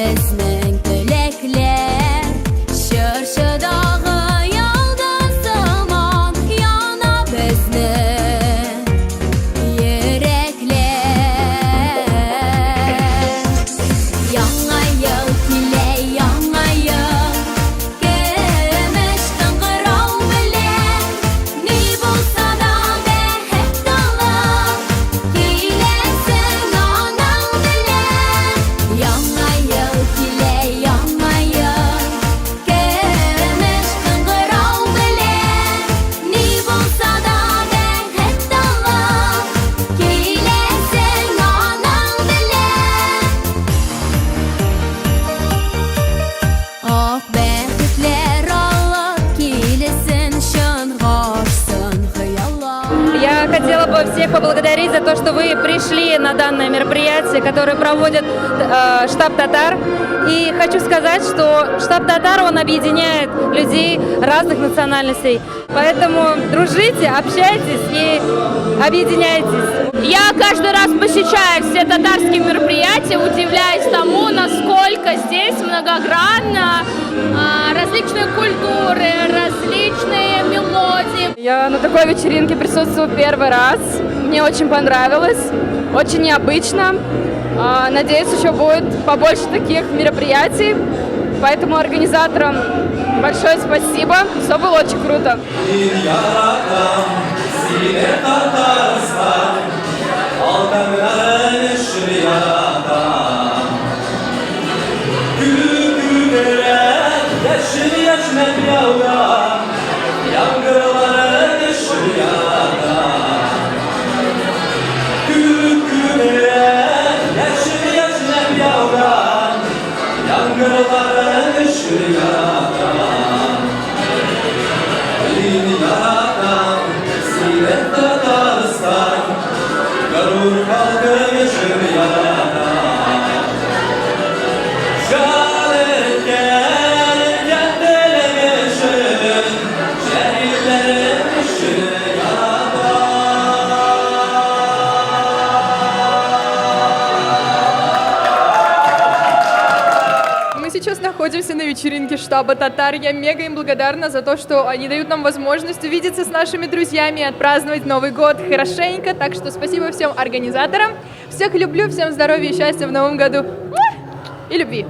bizning tilaklar Shirshidog'i yolg'iz zamon yana bizning yuraklar Yangi yil kelay yangi yil kumush qo'ng'irov bilan ne bo'lsa da baxt olib kelasin onang bilan Yangi yil kelay yangi yil kumush qo'ng'irov bilan ne bo'lsa da baxt olib kelasin onang bilan Oq baxtlar olib kelasin sho'ng'orsin xayollar Я хотела бы всех поблагодарить за то, что вы пришли на данное мероприятие, которое проводит штаб «Татар». И хочу сказать, что штаб «Татар», он объединяет людей разных национальностей. Поэтому дружите, общайтесь и объединяйтесь. Я каждый раз посещаю все татарские мероприятия, удивляюсь тому, насколько здесь многогранно различные культуры, различные мелодии. Я на такой вечеринке присутствую первый раз. Мне очень понравилось, очень необычно. Надеюсь, еще будет побольше таких мероприятий. Поэтому организаторам большое спасибо. Все было очень круто. Мы сейчас находимся на вечеринке штаба «Татар». Я мега им благодарна за то, что они дают нам возможность увидеться с нашими друзьями и отпраздновать Новый год хорошенько. Так что спасибо всем организаторам. Всех люблю, всем здоровья и счастья в новом году. И любви.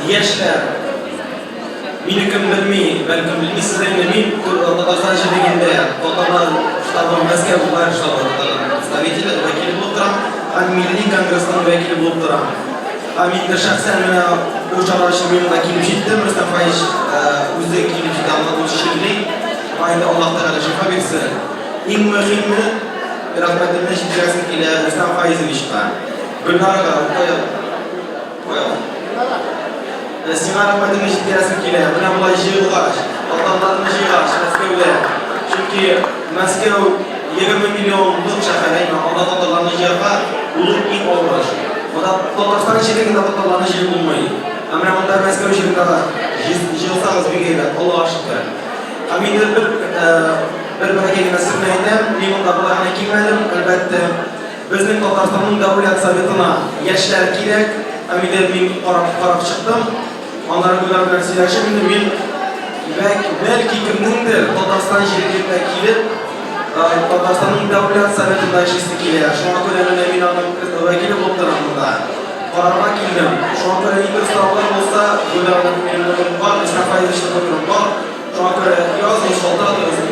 Yaşlar, menikim bilmey, balkim bilmaysizlar men Qozog'iston shahridaganda Qo'qondan shtabim Moskva viloyat shtabi представитель vakili bo'lib turaman, ham milliy kongressdan vakili bo'lib turaman. Men shaxsan mana o'sha uchrashuvga kelib jetdim, Rustam Fayz o'zi kelib jetdi, o'zi shekilli. Mayli Alloh taolo shifo bersin. Eng muhimi rahmatimni yetkazib kelgan Rustam Fayzovichga. Bularga qo'yaman. Sizga rahmatimni yetkazib kelgan. Buni bular yig'lash, odamlarni yig'lash Moskvada. Chunki Moskva 20 millionlik shahar, odamlarni yig'ma, ulug' eng og'ir. Qo'qondan shahriga odamlarni yig'ib bo'lmaydi. Ammo bunda Moskva shahrida yig'sangiz begayda, Alloh shukr. Amin bir barakeyi nasib aytdim. Men unda bularni kelmadim. Albatta bizning Qo'qonning davlat sovetini yoshlar kerak. Amin men qarab chiqdim. Onların bilan söylashib, men belki kimningdir Qo'qon shahriga kelib Qo'qonning davlat sovetida ishlaysi kerak. Shunga ko'ra men uning vakili bo'lib turaman. Qarorga keldim. Shunga ko'ra bir savol bo'lsa, bularni men bor, Rustam Fayzovich bor. Shunga ko'ra yozing, soldat yozing,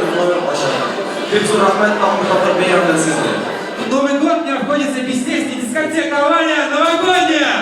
Бик зур рахмәт, тагын тапкыр бәйрәм белән сезне. Новый год не обходится без песни, дискотека, Ваня, новогодняя!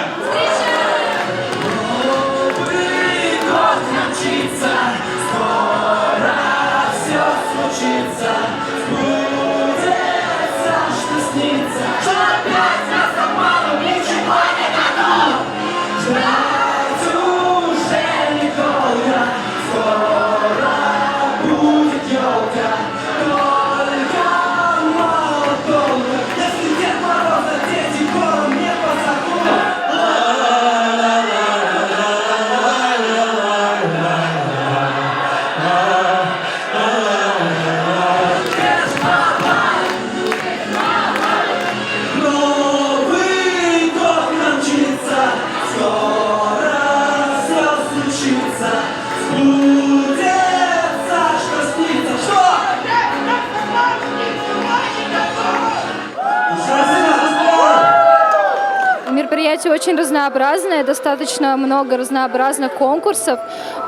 Мероприятие очень разнообразное, достаточно много разнообразных конкурсов.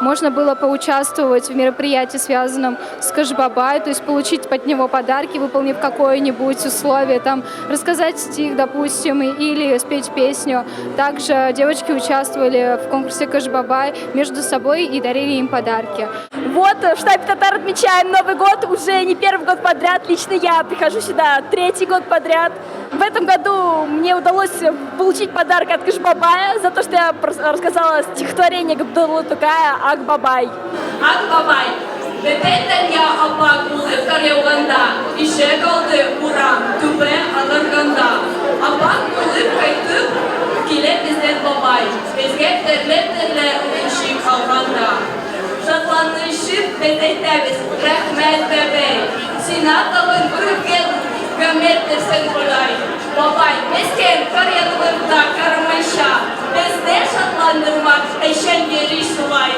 Можно было поучаствовать в мероприятии, связанном с Кыш-Бабай, то есть получить под него подарки, выполнив какое-нибудь условие, там, рассказать стих, допустим, или спеть песню. Также девочки участвовали в конкурсе Кыш-Бабай между собой и дарили им подарки. Вот, в штабе «Татар» отмечаем Новый год уже не первый год подряд. Лично я прихожу сюда третий год подряд. В этом году мне удалось получить подарок от Кыш-Бабая за то, что я рассказала стихотворение Габдуллы Тукая «Ак-Бабай». Ак-Бабай. Бепеттен я апак улып кар яуганда, ише калды урам, түбе алырганда. Апак улып кайтып, килеп безден бабай, безге терле уеншик алганда. Шатланышып без әйтәбез, рәхмәт бәбәй, сина тагын күргән гамәттесен болай. Бабай, мескен кар януында кармайша, безне шатландырмак, әйшән йөри шулай.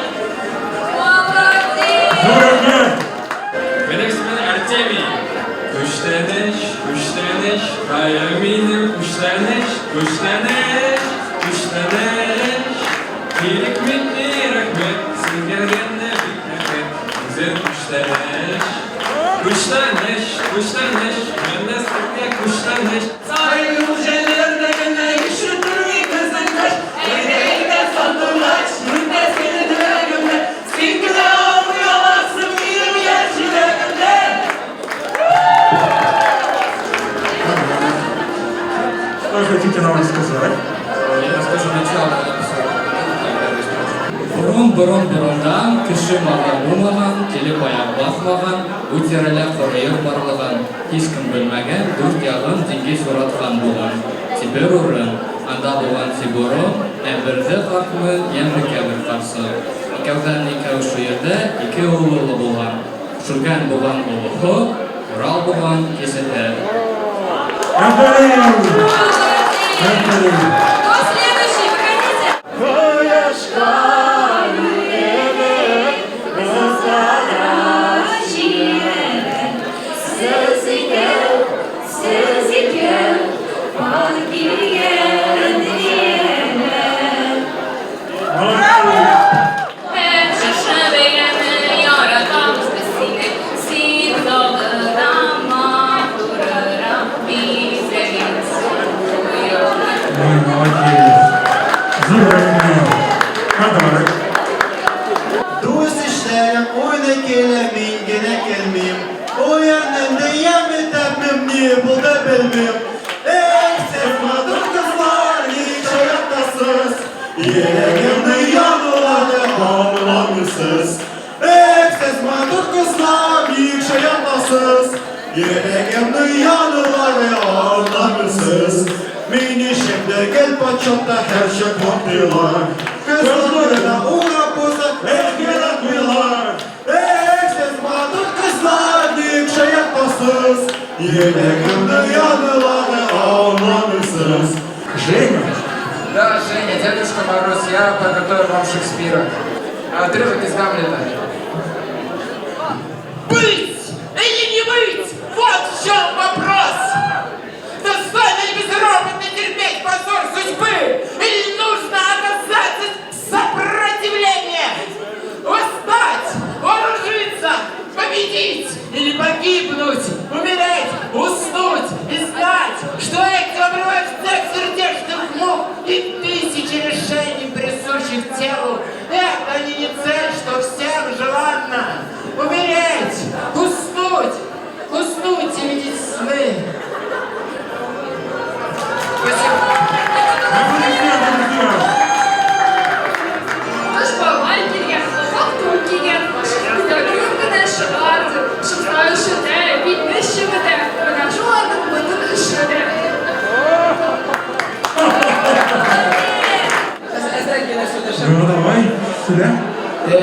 Benim ismim Artemi. Kuşlanış, kaleminim kuşlanış. İyilik minni rahmet, sizin gelgenle bitmeket. Güzel kuşlanış, ben de sıkıya kuşlanış. Saygılı jellerinde gene güçlüdür gitmezden kaç. Eğde sandılaç, yürüde seni dile gömle. Singile olmuyorlarsın benim yerçilerimde. Что хотите нам рассказать? Я расскажу начало. Борон-борондан, кіші маған болмаған, келіп аяқ басмаған, өтерілі қорайыр барлыған, ешкім білмеген, дүрт яғын теңге сұратқан болған. Сибер ұрын, анда болған Сиборон, әбірді қартымен емді кәбір қарсы. Екеуден екеу шүйірді, екі ұлылы болған. Шүрген болған ұлығы, Урал болған кесеті. Yüreğimde yanıları anlamsız. Mini şimdi gel paçotta her şey korkuyorlar. Kızlarına uğra poza ehgel atmıyorlar. Siz mağdur kızlar büyük şey yapmasız. Yüreğimde yanıları anlamsız. Женя? Да, Женя, Дедушка Мороз, я подготовил вам Шекспира. Отрывок из Гамлета. Быть или не быть? Вот в чем вопрос! Достойно ли безропотно терпеть позор судьбы? Или нужно оказаться сопротивление? Восстать, вооружиться, победить или погибнуть?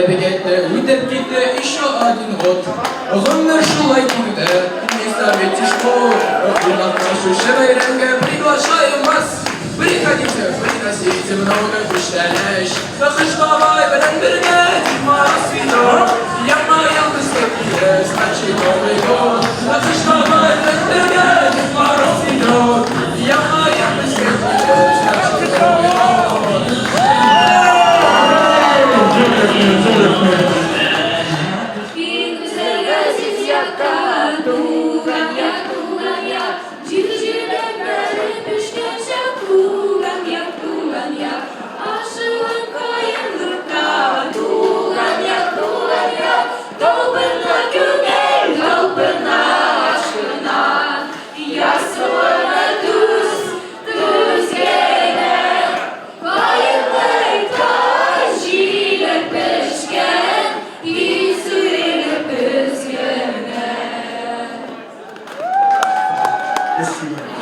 Кетті, өтіп кетті еще один год. Ғұмыр шулай күрді, не советишь школ. Қонақ нашуші байрамға приглашаем вас. Приходите, приносите много куштәләш. Қыш бабай білін бірге, Димас вино. Ямайым біз кепілі, значит Новый год. Қыш бабай білін бірге, Димас вино. Ямайым біз кепілі, значит Новый год.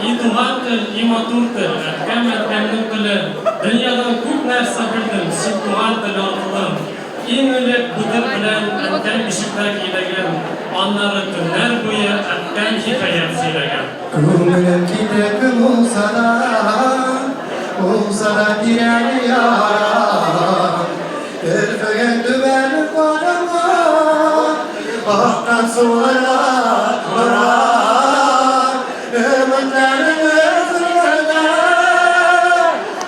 И туган тел, и матур тел, әткәм-әткәмнең теле. Дөньядан күп нәрсә белдем, син туган тел аркылы. Иң элек бу тел белән әткәм ишектә киләгән, аннары төннәр буе әткәм хикаят сөйләгән. Күңелем китәк булса да кирәк яра. Терфәгән түбән караңга, аккан суларга бара.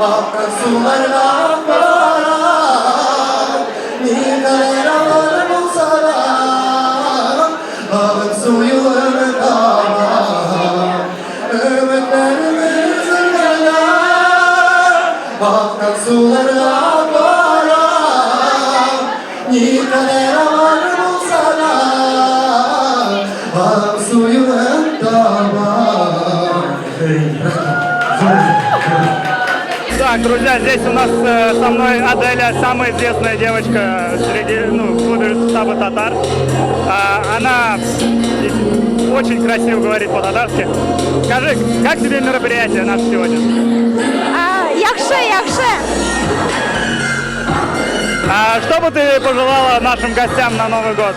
Akkan sularga bana, nigar avar bulsa da, ağın suyu ırgama. Ümitlerimiz ırgana, akkan sularga bana, nigar avar bulsa da, ağın suyu ırgama. Так, друзья, здесь у нас со мной Аделя, самая известная девочка среди, в клубе штаба татар. Она очень красиво говорит по-татарски. Скажи, как тебе мероприятие наше сегодня? Якше. Что бы ты пожелала нашим гостям на Новый год?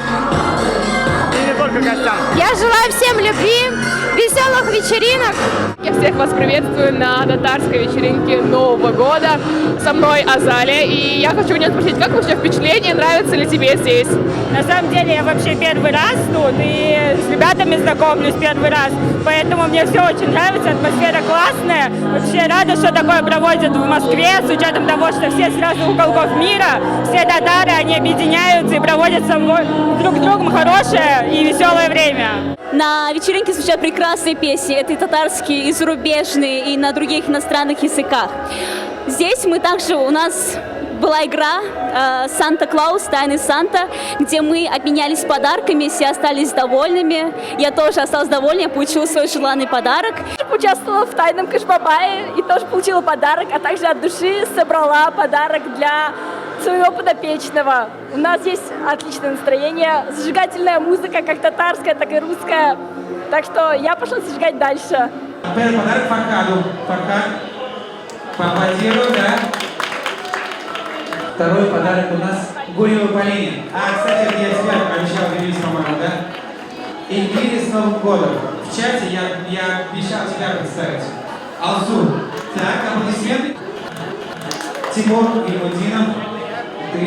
И не только гостям. Я желаю всем любви, веселых вечеринок. Я всех вас приветствую на татарской вечеринке Нового года. Со мной Азалия, и я хочу у нее спросить, как вообще впечатление, нравится ли тебе здесь? На самом деле я вообще первый раз тут и с ребятами знакомлюсь первый раз, поэтому мне все очень нравится, атмосфера классная. Вообще рада, что такое проводят в Москве, с учетом того, что все с разных уголков мира, все татары, они объединяются и проводят друг с другом хорошее и веселое время. На вечеринке звучат прекрасные песни, это и татарские, и зарубежные, и на других иностранных языках. Здесь у нас была игра «Санта-Клаус. Тайны Санта», где мы обменялись подарками, все остались довольными. Я тоже осталась довольна, я получила свой желанный подарок. Участвовала в тайном Кыш-Бабае и тоже получила подарок, а также от души собрала подарок для своего подопечного. У нас есть отличное настроение, зажигательная музыка, как татарская, так и русская. Так что я пошла зажигать дальше. Первый подарок Фархаду. Фархад, поаплодируем, да? Второй подарок у нас Гурьевой Полине. Кстати, это я тебя обещал объявить, по-моему, да? Эльвире с Новым годом. В чате я обещал тебя представить. Алсу. Так, аплодисменты. Тимур Ильмудинов. Ты.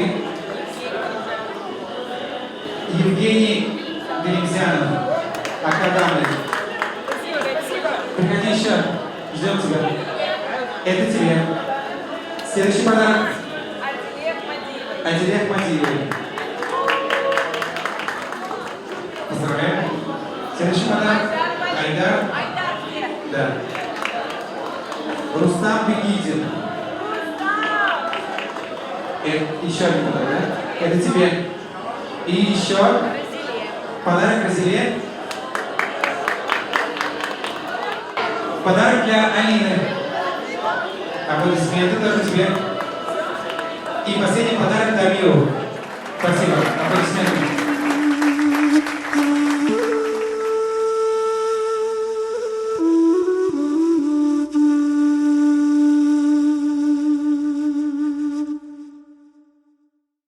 Евгений Галимзянов. Акадамный. Приходи еще. Ждем тебя. Это тебе. Следующий подарок. Адиле Ахмадиевой. Поздравляем. Следующий подарок. Айдар. Да. Рустам Бегидин. Еще один подарок, да? Это тебе. И еще подарок Разиле. Подарок для Алины. Аплодисменты тоже тебе. И последний подарок Дамиру. Спасибо. Аплодисменты.